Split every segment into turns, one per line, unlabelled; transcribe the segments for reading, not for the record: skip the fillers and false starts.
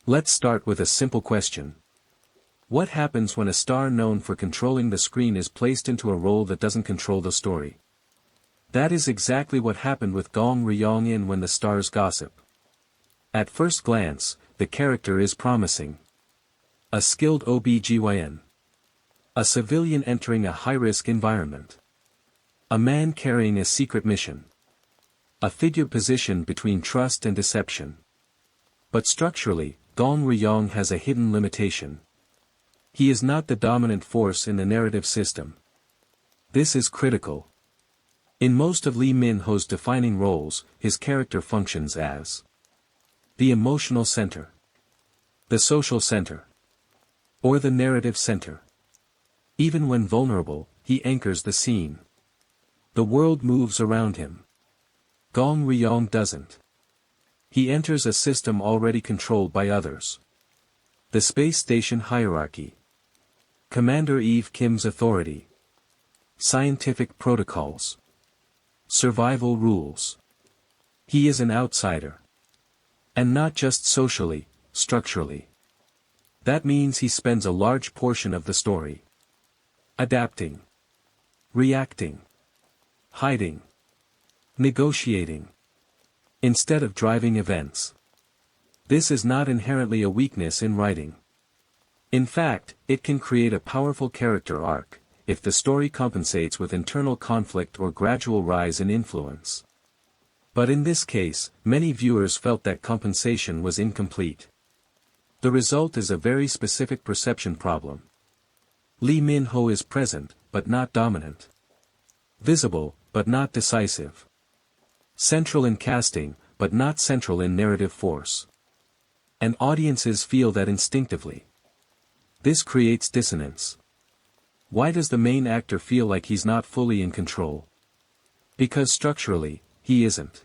Let's start with a simple question. What happens when a star known for controlling the screen is placed into a role that doesn't control the story? That is exactly what happened with Gong Ryong-in when the stars gossip. At first glance, the character is promising. A skilled OBGYN. A civilian entering a high-risk environment. A man carrying a secret mission. A figure positioned between trust and deception. But structurally, Gong Ryong has a hidden limitation. He is not the dominant force in the narrative system. This is critical. In most of Lee Min-ho's defining roles, his character functions as the emotional center, the social center, or the narrative center. Even when vulnerable, he anchors the scene. The world moves around him. Gong Ryong doesn't. He enters a system already controlled by others. The space station hierarchy. Commander Eve Kim's authority. Scientific protocols. Survival rules. He is an outsider. And not just socially, structurally. That means he spends a large portion of the story adapting, reacting, hiding, negotiating, instead of driving events. This is not inherently a weakness in writing. In fact, it can create a powerful character arc, if the story compensates with internal conflict or gradual rise in influence. But in this case, many viewers felt that compensation was incomplete. The result is a very specific perception problem. Lee Min-ho is present, but not dominant. Visible, but not decisive. Central in casting, but not central in narrative force. And audiences feel that instinctively. This creates dissonance. Why does the main actor feel like he's not fully in control? Because structurally, he isn't.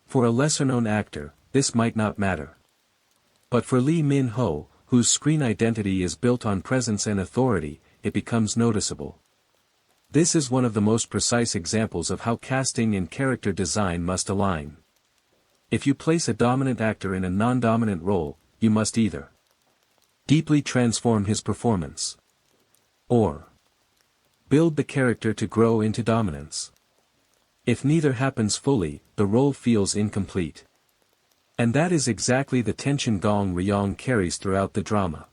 For a lesser-known actor, this might not matter. But for Lee Min-ho, whose screen identity is built on presence and authority, it becomes noticeable. This is one of the most precise examples of how casting and character design must align. If you place a dominant actor in a non-dominant role, you must either deeply transform his performance, or build the character to grow into dominance. If neither happens fully, the role feels incomplete. And that is exactly the tension Gong Ryong carries throughout the drama.